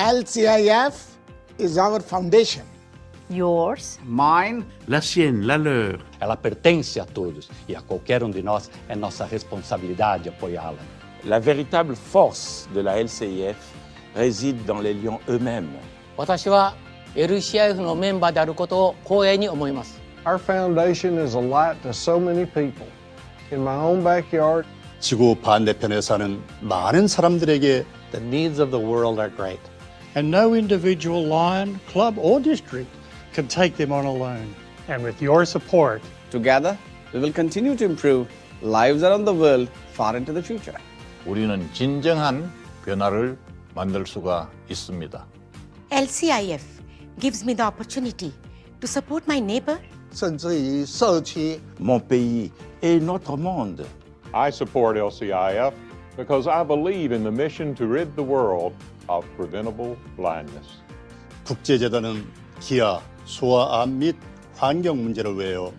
LCIF is our foundation. Yours. Mine. La sienne, la leur. Ela pertence a todos e a qualquer de nós é nossa responsabilidade apoiá-la. La véritable force de la LCIF réside dans les lions eux-mêmes. 私は LCIF のメンバーであることを光栄に思います。Our foundation is a light to so many people. In my own backyard, 지구 반대편에 사는 많은 사람들에게 The needs of the world are great. And no individual lion, club or district can take them on alone. And with your support, together we will continue to improve lives around the world far into the future. 우리는 진정한 변화를 만들 수가 있습니다. LCIF gives me the opportunity to support my neighbor. 甚至于社区 Mon pays et notre monde. I support LCIF because I believe in the mission to rid the world of preventable blindness. 국제재단은 기아, 소아암 및 환경 문제를 위하여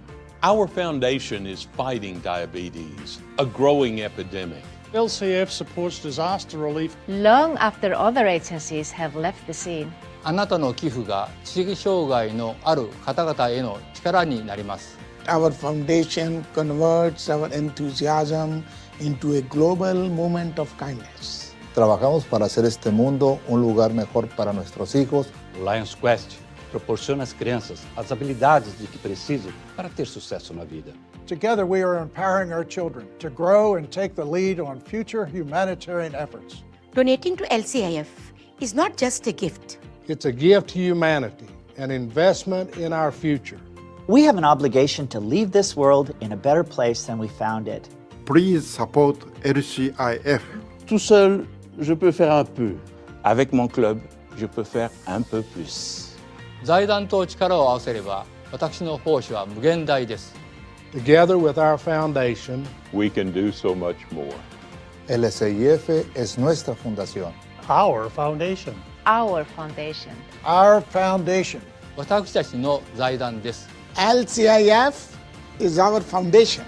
Our foundation is fighting diabetes, a growing epidemic. LCF supports disaster relief long after other agencies have left the scene. あなたの寄付が知的障害のある方々への力になります。Our foundation converts our enthusiasm into a global movement of kindness. Trabajamos para hacer este mundo un lugar mejor para nuestros hijos. O Lions Quest proporciona às crianças as habilidades de que precisam para ter sucesso na vida. Together we are empowering our children to grow and take the lead on future humanitarian efforts. Donating to LCIF is not just a gift. It's a gift to humanity, an investment in our future. We have an obligation to leave this world in a better place than we found it. Please support LCIF. Tout seul, je peux faire un peu. Avec mon club, je peux faire un peu plus. 財団と力を合わせれば、私の奉仕は無限大です。Together with our foundation, we can do so much more. LCIF es nuestra fundación. Our foundation. Our foundation. Our foundation. 私たちの財団です。LCIF is our foundation.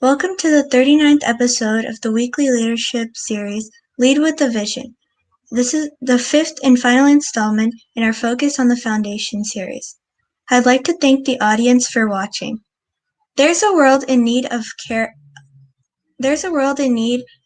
Welcome to the 39th episode of the weekly leadership series, Lead with a Vision. This is the fifth and final installment in our Focus on the Foundation series. I'd like to thank the audience for watching. There's a world in need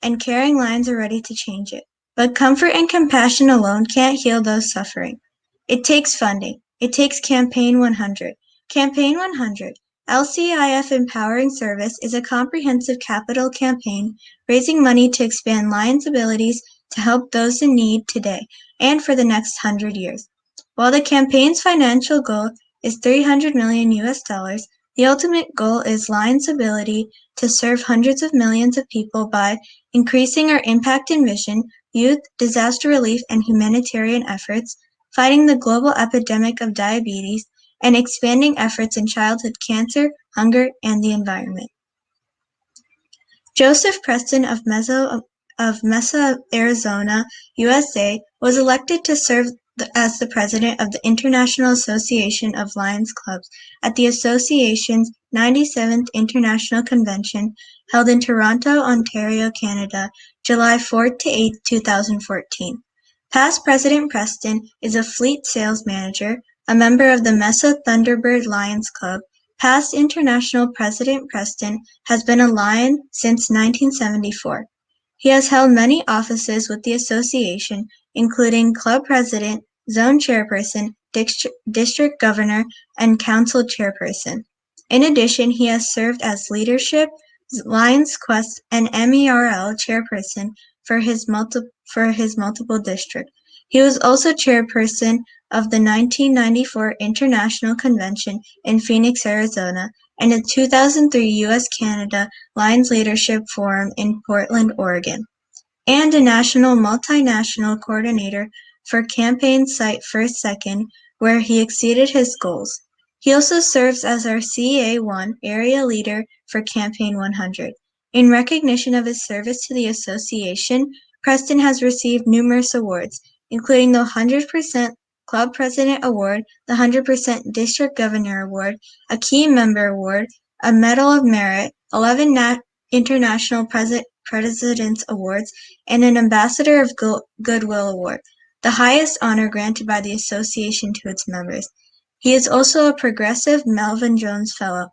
and caring lions are ready to change it. But comfort and compassion alone can't heal those suffering. It takes funding. It takes Campaign 100. Campaign 100. LCIF Empowering Service is a comprehensive capital campaign raising money to expand Lions' abilities to help those in need today and for the next 100 years. While the campaign's financial goal is $300 million, the ultimate goal is Lions' ability to serve hundreds of millions of people by increasing our impact in mission, youth, disaster relief, and humanitarian efforts, fighting the global epidemic of diabetes, and expanding efforts in childhood cancer, hunger, and the environment. Joseph Preston of Mesa, Arizona, USA, was elected to serve as the president of the International Association of Lions Clubs at the association's 97th International Convention held in Toronto, Ontario, Canada, July 4 to 8, 2014. Past President Preston is a fleet sales manager, a member of the Mesa Thunderbird Lions Club. Past International President Preston has been a Lion since 1974. He has held many offices with the association, including club president, zone chairperson, district governor, and council chairperson. In addition, he has served as leadership, Lions Quest, and MERL chairperson for his multiple district. He was also chairperson of the 1994 International Convention in Phoenix, Arizona, and the 2003 U.S.-Canada Lions Leadership Forum in Portland, Oregon, and a national multinational coordinator for Campaign Site First Second, where he exceeded his goals. He also serves as our CA1 area leader for Campaign 100. In recognition of his service to the association, Preston has received numerous awards, including the 100% Club President Award, the 100% District Governor Award, a Key Member Award, a Medal of Merit, 11 International President's Awards, and an Ambassador of Goodwill Award, the highest honor granted by the association to its members. He is also a Progressive Melvin Jones Fellow.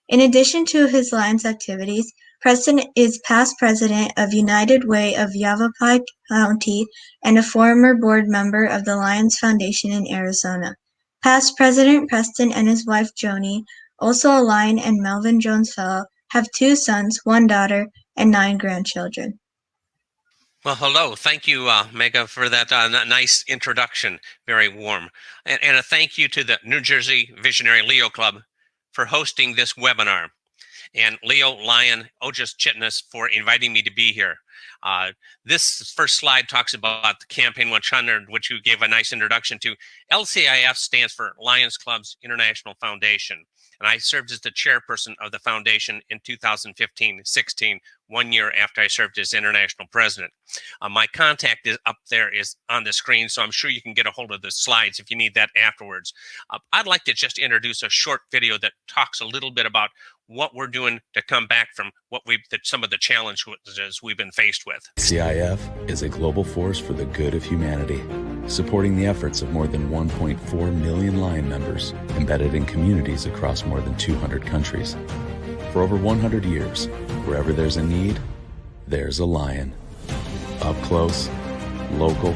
In addition to his Lions activities, Preston is past president of United Way of Yavapai County and a former board member of the Lions Foundation in Arizona. Past President Preston and his wife Joni, also a Lion and Melvin Jones Fellow, have 2 sons, 1 daughter, and 9 grandchildren. Well, hello. Thank you, Mega, for that nice introduction. Very warm. And a thank you to the New Jersey Visionary Leo Club for hosting this webinar, and Leo, Lion, Ojas Chitness for inviting me to be here. This first slide talks about the Campaign 100, which you gave a nice introduction to. LCIF stands for Lions Clubs International Foundation, and I served as the chairperson of the foundation in 2015-16, 1 year after I served as international president. My contact is up there, is on the screen, so I'm sure you can get a hold of the slides if you need that afterwards. I'd like to just introduce a short video that talks a little bit about what we're doing to come back from some of the challenges we've been faced with. CIF is a global force for the good of humanity, supporting the efforts of more than 1.4 million Lion members embedded in communities across more than 200 countries. For over 100 years, wherever there's a need, there's a Lion. Up close, local,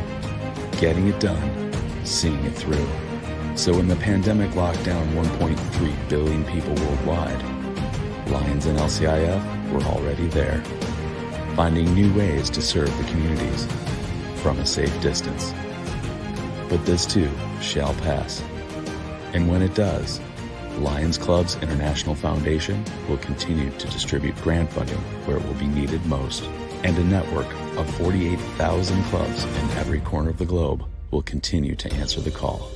getting it done, seeing it through. So when the pandemic locked down 1.3 billion people worldwide, Lions and LCIF were already there, finding new ways to serve the communities from a safe distance. But this too shall pass. And when it does, Lions Clubs International Foundation will continue to distribute grant funding where it will be needed most, and a network of 48,000 clubs in every corner of the globe will continue to answer the call,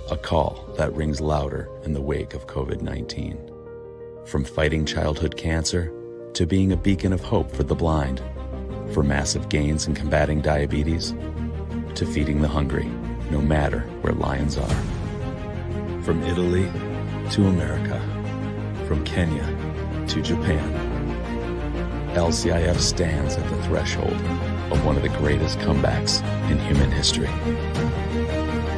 a call that rings louder in the wake of COVID-19. From fighting childhood cancer to being a beacon of hope for the blind, for massive gains in combating diabetes, to feeding the hungry, no matter where Lions are. From Italy to America, from Kenya to Japan, LCIF stands at the threshold of one of the greatest comebacks in human history.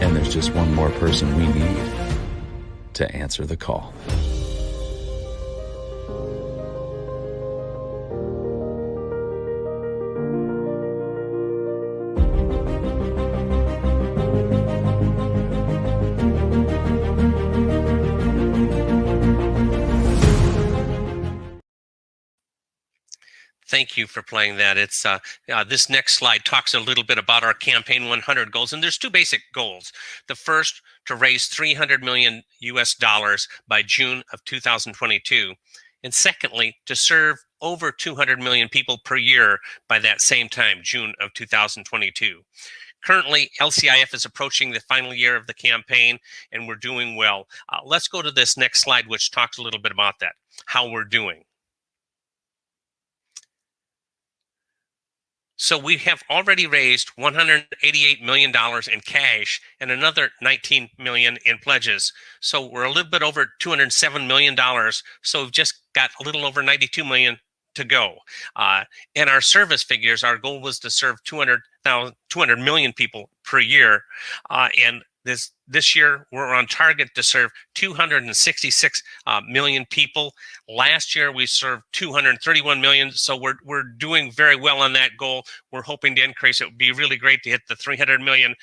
And there's just one more person we need to answer the call. Thank you for playing that. It's this next slide talks a little bit about our Campaign 100 goals, and there's 2 basic goals. The first, to raise $300 million by June of 2022, and secondly, to serve over 200 million people per year by that same time, June of 2022. Currently, LCIF is approaching the final year of the campaign, and we're doing well. Let's go to this next slide, which talks a little bit about that, how we're doing. So we have already raised $188 million in cash and another $19 million in pledges. So we're a little bit over $207 million. So we've just got a little over $92 million to go. And our service figures, our goal was to serve 200 million people per year. And this year, we're on target to serve 266 million people. Last year, we served 231 million, so we're doing very well on that goal. We're hoping to increase. It would be really great to hit the $300 million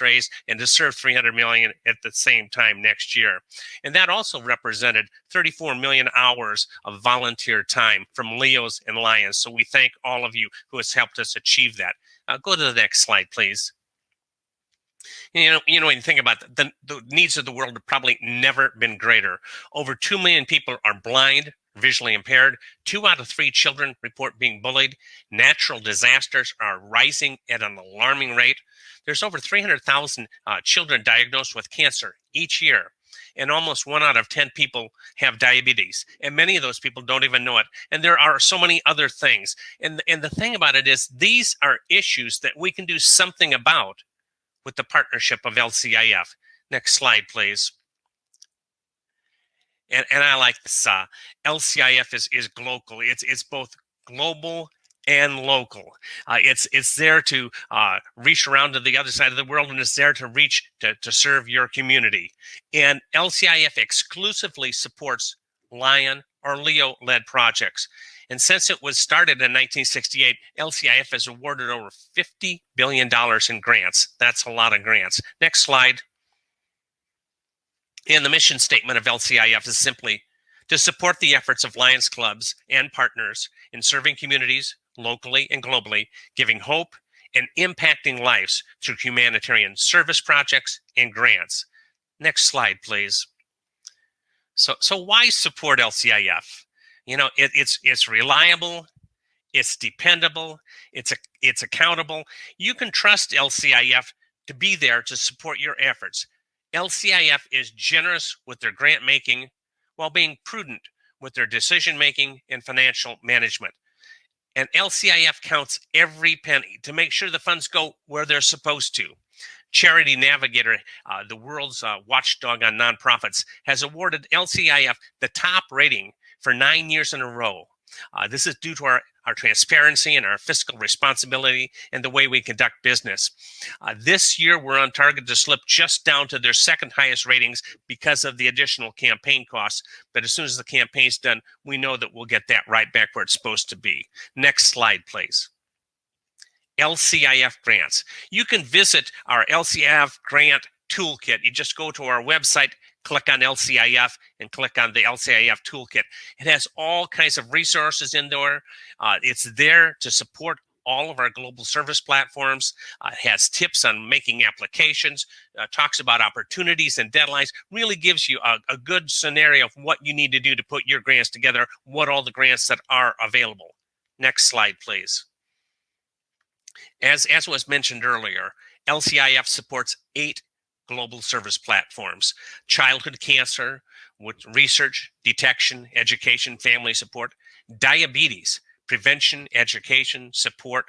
raise and to serve 300 million at the same time next year. And that also represented 34 million hours of volunteer time from Leos and Lions. So we thank all of you who has helped us achieve that. Go to the next slide, please. You know, when you think about the needs of the world have probably never been greater. Over 2 million people are blind, visually impaired. 2 out of 3 children report being bullied. Natural disasters are rising at an alarming rate. There's over 300,000 children diagnosed with cancer each year. And almost 1 out of 10 people have diabetes. And many of those people don't even know it. And there are so many other things. And the thing about it is these are issues that we can do something about with the partnership of LCIF. Next slide, please. And I like this. LCIF is global. It's both global and local. It's there to reach around to the other side of the world, and it's there to reach to serve your community. And LCIF exclusively supports Lion or Leo-led projects. And since it was started in 1968, LCIF has awarded over $50 billion in grants. That's a lot of grants. Next slide. And the mission statement of LCIF is simply to support the efforts of Lions clubs and partners in serving communities locally and globally, giving hope and impacting lives through humanitarian service projects and grants. Next slide, please. So why support LCIF? You know, it's reliable, it's dependable, it's accountable. You can trust LCIF to be there to support your efforts. LCIF is generous with their grant making while being prudent with their decision making and financial management. And LCIF counts every penny to make sure the funds go where they're supposed to. Charity Navigator, the world's watchdog on nonprofits, has awarded LCIF the top rating for 9 years in a row. This is due to our transparency and our fiscal responsibility and the way we conduct business. This year, we're on target to slip just down to their second highest ratings because of the additional campaign costs. But as soon as the campaign's done, we know that we'll get that right back where it's supposed to be. Next slide, please. LCIF grants. You can visit our LCIF grant toolkit. You just go to our website, click on LCIF, and click on the LCIF toolkit. It has all kinds of resources in there. It's there to support all of our global service platforms. It has tips on making applications, talks about opportunities and deadlines, really gives you a good scenario of what you need to do to put your grants together, what all the grants that are available. Next slide, please. As was mentioned earlier, LCIF supports 8 global service platforms: childhood cancer, with research, detection, education, family support; diabetes, prevention, education, support;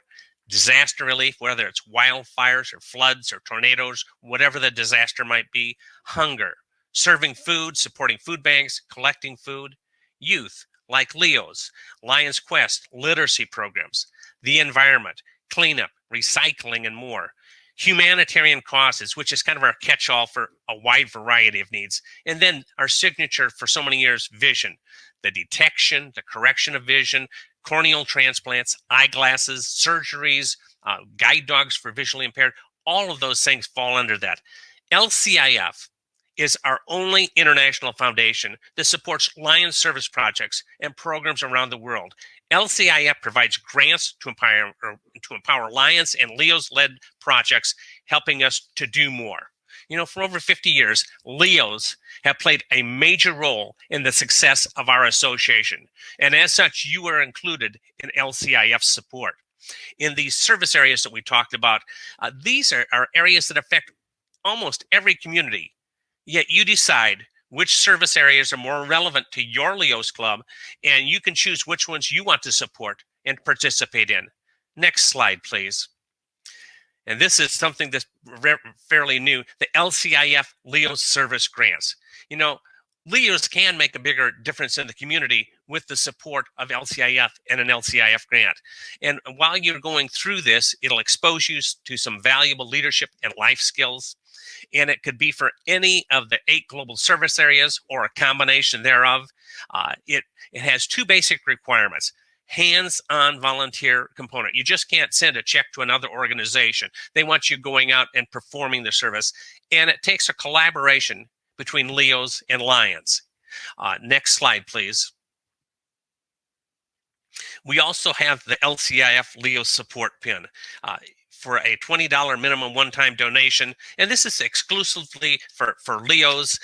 disaster relief, whether it's wildfires or floods or tornadoes, whatever the disaster might be; hunger, serving food, supporting food banks, collecting food; youth, like Leo's, Lions Quest, literacy programs; the environment, cleanup, recycling, and more; humanitarian causes, which is kind of our catch-all for a wide variety of needs; and then our signature for so many years, vision, the detection, the correction of vision, corneal transplants, eyeglasses, surgeries, guide dogs for visually impaired. All of those things fall under that. LCIF is our only international foundation that supports Lions service projects and programs around the world. LCIF provides grants to empower Lions and Leo's-led projects, helping us to do more. You know, for over 50 years, Leos have played a major role in the success of our association. And as such, you are included in LCIF support. In these service areas that we talked about, these are areas that affect almost every community. Yet you decide which service areas are more relevant to your Leo's club, and you can choose which ones you want to support and participate in. Next slide, please. And this is something that's fairly new, the LCIF Leo's service grants. You know, Leos can make a bigger difference in the community with the support of LCIF and an LCIF grant. And while you're going through this, it'll expose you to some valuable leadership and life skills. And it could be for any of the 8 global service areas or a combination thereof. It has 2 basic requirements: hands-on volunteer component. You just can't send a check to another organization. They want you going out and performing the service. And it takes a collaboration between Leos and Lions. Next slide, please. We also have the LCIF Leo support pin. For a $20 minimum one-time donation. And this is exclusively for Leos.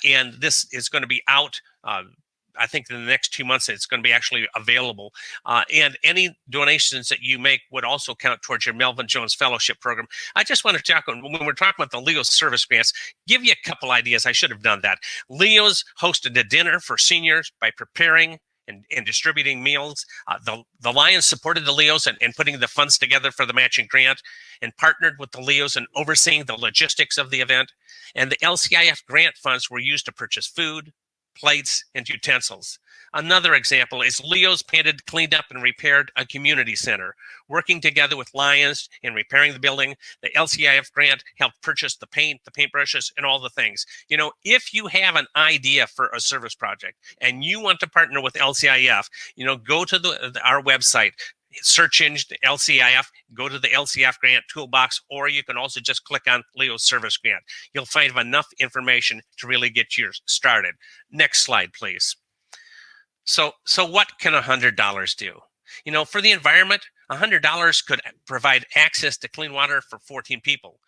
And this is going to be out, I think in the next 2 months, it's going to be actually available. And any donations that you make would also count towards your Melvin Jones Fellowship Program. I just want to talk, when we're talking about the Leo service grants, give you a couple ideas. I should have done that. Leos hosted a dinner for seniors by preparing and distributing meals. The Lions supported the Leos and putting the funds together for the matching grant and partnered with the Leos in overseeing the logistics of the event. And the LCIF grant funds were used to purchase food, plates, and utensils. Another example is Leos painted, cleaned up, and repaired a community center. Working together with Lions in repairing the building, the LCIF grant helped purchase the paint, the paintbrushes, and all the things. You know, if you have an idea for a service project and you want to partner with LCIF, you know, go to our website, search engine LCIF, go to the LCIF grant toolbox, or you can also just click on Leo's service grant. You'll find enough information to really get you started. Next slide, please. So what can $100 do? You know, for the environment, $100 could provide access to clean water for 14 people.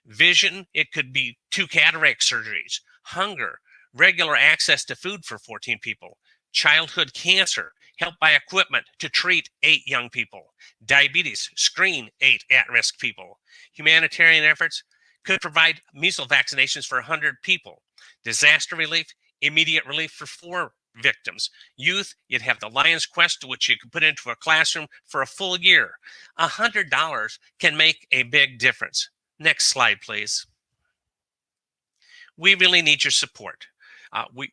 Vision, it could be 2 cataract surgeries. Hunger, regular access to food for 14 people. Childhood cancer, help buy equipment to treat 8 young people. Diabetes, screen 8 at-risk people. Humanitarian efforts could provide measles vaccinations for 100 people. Disaster relief, immediate relief for 4 victims. Youth, you'd have the Lions Quest, which you can put into a classroom for a full year. $100 can make a big difference. Next slide, please. We really need your support.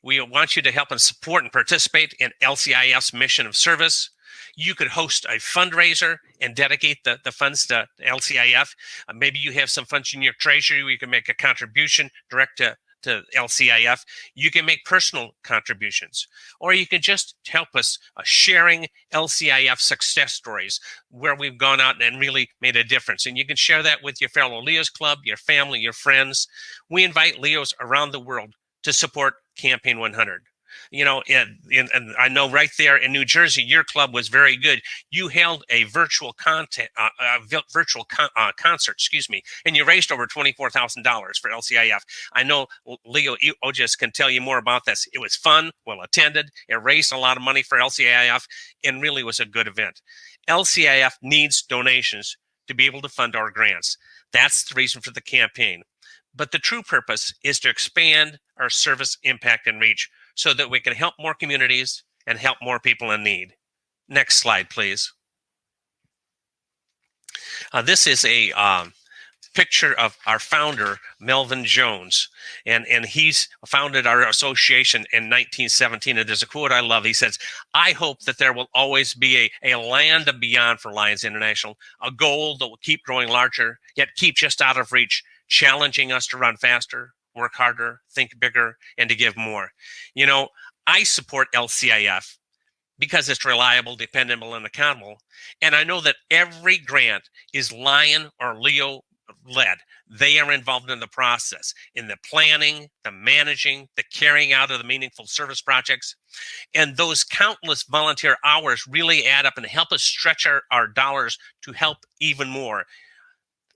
We want you to help and support and participate in LCIF's mission of service. You could host a fundraiser and dedicate the funds to LCIF. Maybe you have some funds in your treasury where you can make a contribution direct to LCIF. You can make personal contributions, or you can just help us sharing LCIF success stories where we've gone out and really made a difference. And you can share that with your fellow Leos Club, your family, your friends. We invite Leos around the world to support Campaign 100. You know, and I know right there in New Jersey, your club was very good. You held a virtual concert, and you raised over $24,000 for LCIF. I know Leo Ojas can tell you more about this. It was fun, well attended. It raised a lot of money for LCIF, and really was a good event. LCIF needs donations to be able to fund our grants. That's the reason for the campaign. But the true purpose is to expand our service impact and reach so that we can help more communities and help more people in need. Next slide, please. This is a picture of our founder, Melvin Jones, and he's founded our association in 1917. And there's a quote I love. He says, "I hope that there will always be a land of beyond for Lions International, a goal that will keep growing larger, yet keep just out of reach, challenging us to run faster, work harder, think bigger, and to give more." You know, I support LCIF because it's reliable, dependable, and accountable. And I know that every grant is Lion or Leo led. They are involved in the process, in the planning, the managing, the carrying out of the meaningful service projects. And those countless volunteer hours really add up and help us stretch our dollars to help even more.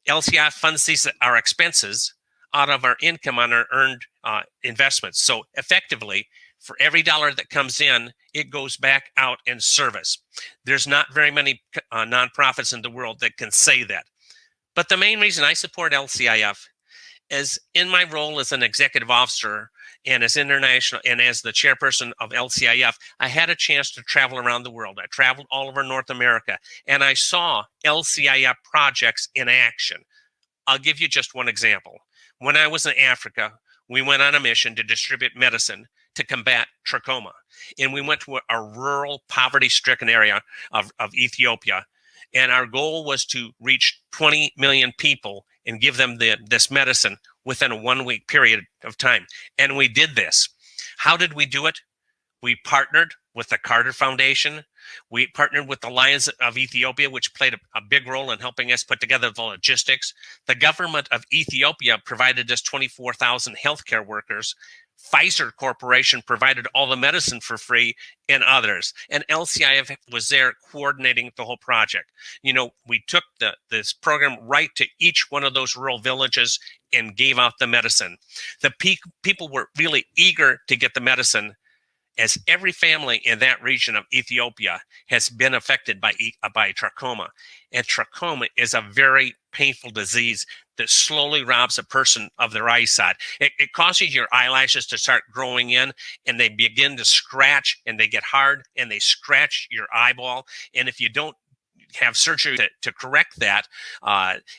LCIF funds our expenses out of our income on our earned investments. So effectively, for every dollar that comes in, it goes back out in service. There's not very many nonprofits in the world that can say that. But the main reason I support LCIF is in my role as an executive officer and as international and as the chairperson of LCIF, I had a chance to travel around the world. I traveled all over North America, and I saw LCIF projects in action. I'll give you just one example. When I was in Africa, we went on a mission to distribute medicine to combat trachoma. And we went to a rural, poverty-stricken area of Ethiopia. And our goal was to reach 20 million people and give them this medicine within a 1-week period of time. And we did this. How did we do it? We partnered with the Carter Foundation. We partnered with the Lions of Ethiopia, which played a big role in helping us put together the logistics. The government of Ethiopia provided us 24,000 healthcare workers. Pfizer Corporation provided all the medicine for free, and others. And LCIF was there coordinating the whole project. You know, we took this program right to each one of those rural villages and gave out the medicine. The people were really eager to get the medicine, as every family in that region of Ethiopia has been affected by trachoma. And trachoma is a very painful disease that slowly robs a person of their eyesight. It causes your eyelashes to start growing in, and they begin to scratch, and they get hard, and they scratch your eyeball. And if you don't have surgery to correct that,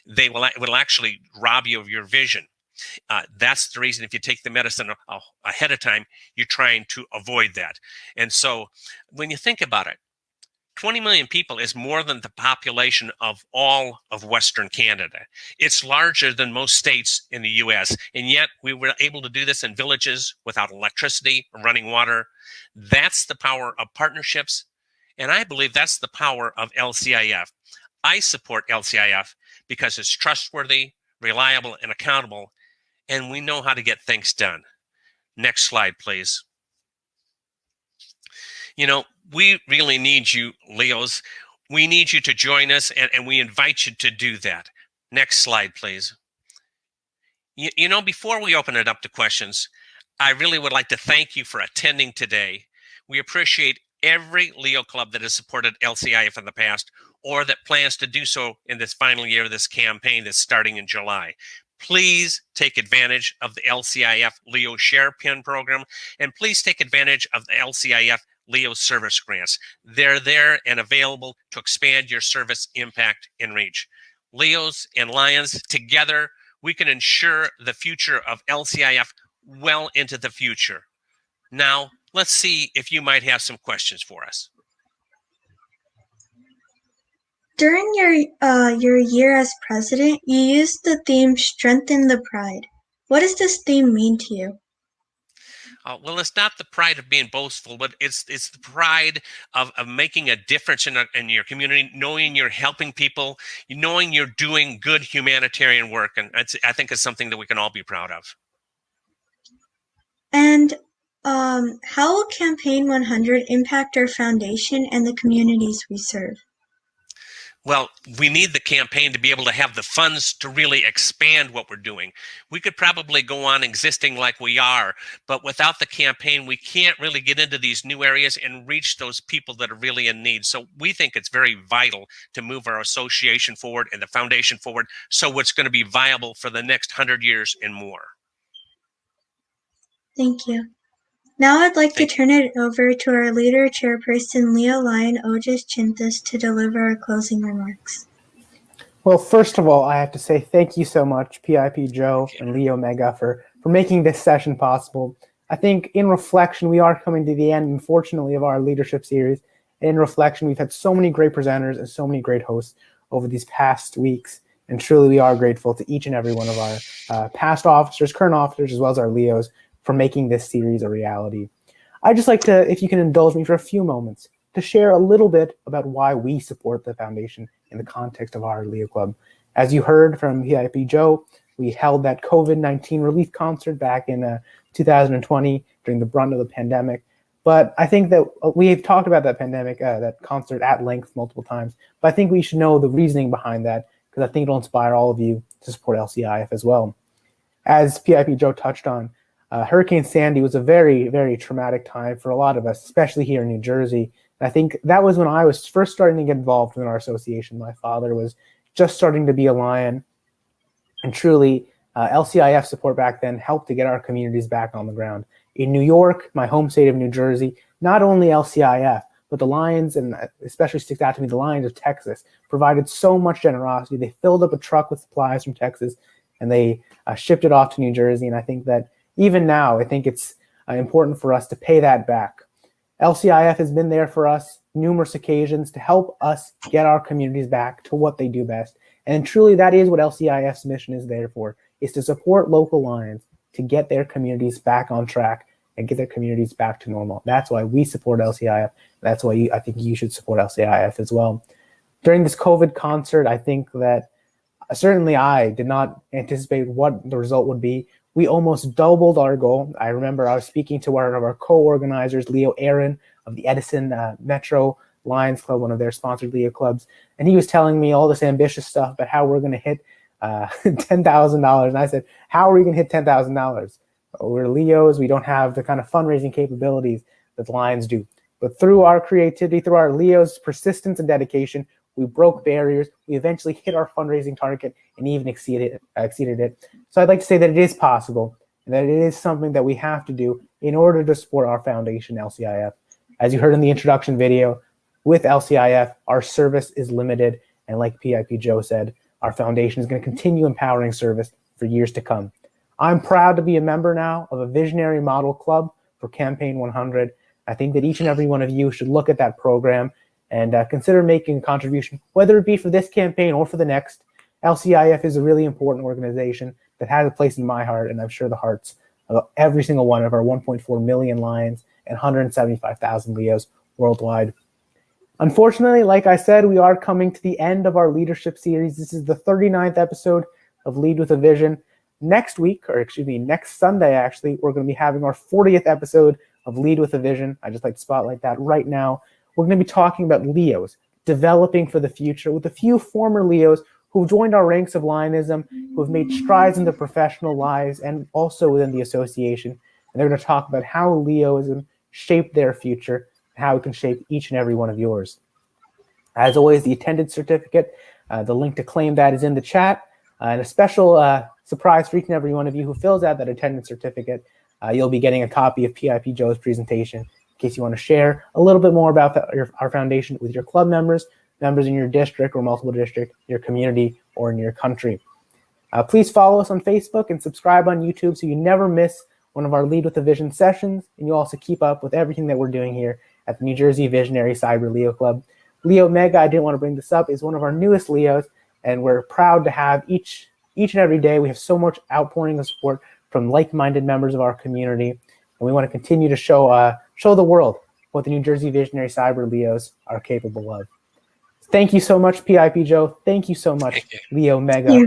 it will actually rob you of your vision. That's the reason if you take the medicine ahead of time, you're trying to avoid that. And so when you think about it, 20 million people is more than the population of all of Western Canada. It's larger than most states in the US, and yet we were able to do this in villages without electricity or running water. That's the power of partnerships, and I believe that's the power of LCIF. I support LCIF because it's trustworthy, reliable, and accountable, and we know how to get things done. Next slide, please. You know, we really need you, Leos. We need you to join us, and we invite you to do that. Next slide, please. You know, before we open it up to questions, I really would like to thank you for attending today. We appreciate every Leo Club that has supported LCIF in the past, or that plans to do so in this final year of this campaign that's starting in July. Please take advantage of the LCIF Leo Share Pin program, and please take advantage of the LCIF Leo service grants. They're there and available to expand your service impact and reach. Leos and Lions, together, we can ensure the future of LCIF well into the future. Now, let's see if you might have some questions for us. During your year as president, you used the theme "Strengthen the Pride." What does this theme mean to you? Well, it's not the pride of being boastful, but it's the pride of making a difference in your community, knowing you're helping people, knowing you're doing good humanitarian work. And I think it's something that we can all be proud of. And how will Campaign 100 impact our foundation and the communities we serve? Well, we need the campaign to be able to have the funds to really expand what we're doing. We could probably go on existing like we are, but without the campaign, we can't really get into these new areas and reach those people that are really in need. So we think it's very vital to move our association forward and the foundation forward, so it's going to be viable for the next 100 years and more. Thank you. Now I'd like to turn it over to our leader, Chairperson Leo Lion Otis Chinthas, to deliver our closing remarks. Well, first of all, I have to say thank you so much, PIP Joe and Leo Mega, for making this session possible. I think in reflection, we are coming to the end, unfortunately, of our leadership series. In reflection, we've had so many great presenters and so many great hosts over these past weeks, and truly we are grateful to each and every one of our past officers, current officers, as well as our Leos, for making this series a reality. I'd just like to, if you can indulge me for a few moments, to share a little bit about why we support the foundation in the context of our Leo Club. As you heard from PIP Joe, we held that COVID-19 relief concert back in 2020 during the brunt of the pandemic. But I think that we've talked about that pandemic, that concert at length multiple times, but I think we should know the reasoning behind that, because I think it'll inspire all of you to support LCIF as well. As PIP Joe touched on, Hurricane Sandy was a very, very traumatic time for a lot of us, especially here in New Jersey. And I think that was when I was first starting to get involved in our association. My father was just starting to be a Lion, and truly LCIF support back then helped to get our communities back on the ground. In New York, my home state of New Jersey, not only LCIF, but the Lions, and especially sticks out to me, the Lions of Texas, provided so much generosity. They filled up a truck with supplies from Texas, and they shipped it off to New Jersey. And I think that even now, I think it's important for us to pay that back. LCIF has been there for us numerous occasions to help us get our communities back to what they do best. And truly, that is what LCIF's mission is there for, is to support local Lions to get their communities back on track and get their communities back to normal. That's why we support LCIF. That's why I think you should support LCIF as well. During this COVID concert, I think that certainly I did not anticipate what the result would be. we almost doubled our goal. I remember I was speaking to one of our co-organizers, Leo Aaron of the Edison Metro Lions Club, one of their sponsored Leo clubs, and he was telling me all this ambitious stuff about how we're going to hit $10,000. And I said, how are we going to hit $10,000? We're Leos. We don't have the kind of fundraising capabilities that the Lions do. But through our creativity, through our Leos' persistence and dedication, we broke barriers. We eventually hit our fundraising target and even exceeded it. So I'd like to say that it is possible and that it is something that we have to do in order to support our foundation, LCIF. As you heard in the introduction video, with LCIF, our service is limited. And like PIP Joe said, our foundation is going to continue empowering service for years to come. I'm proud to be a member now of a visionary model club for Campaign 100. I think that each and every one of you should look at that program and consider making a contribution, whether it be for this campaign or for the next. LCIF is a really important organization that has a place in my heart, and I'm sure the hearts of every single one of our 1.4 million Lions and 175,000 Leos worldwide. Unfortunately, like I said, we are coming to the end of our leadership series. This is the 39th episode of Lead with a Vision. Next Sunday, actually, we're going to be having our 40th episode of Lead with a Vision. I just like to spotlight that right now. We're going to be talking about Leos, developing for the future, with a few former Leos who've joined our ranks of Lionism, who have made strides in their professional lives and also within the association. And they're going to talk about how Leoism shaped their future, how it can shape each and every one of yours. As always, the attendance certificate, the link to claim that is in the chat, and a special surprise for each and every one of you who fills out that attendance certificate. You'll be getting a copy of PIP Joe's presentation in case you want to share a little bit more about our foundation with your club members in your district or multiple district, your community, or in your country. Please follow us on Facebook and subscribe on YouTube so you never miss one of our Lead with a Vision sessions, and you also keep up with everything that we're doing here at the New Jersey Visionary Cyber Leo Club. Leo Mega, I didn't want to bring this up, is one of our newest Leos, and we're proud to have each and every day. We have so much outpouring of support from like-minded members of our community, and we want to continue to show the world what the New Jersey Visionary Cyber Leos are capable of. Thank you so much, PIP Joe. Thank you so much, Leo Mega.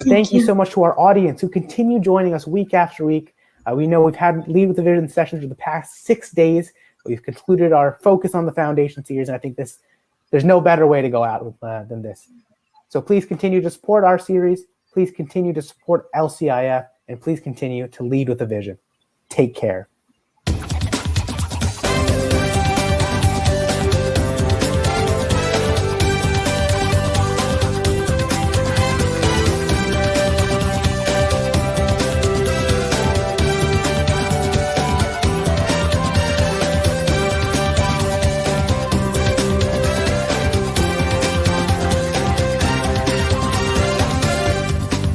Thank you so much to our audience who continue joining us week after week. We know we've had Lead with the Vision sessions for the past 6 days. We've concluded our focus on the foundation series, and I think there's no better way to go out than this. So please continue to support our series. Please continue to support LCIF, and please continue to lead with a vision. Take care.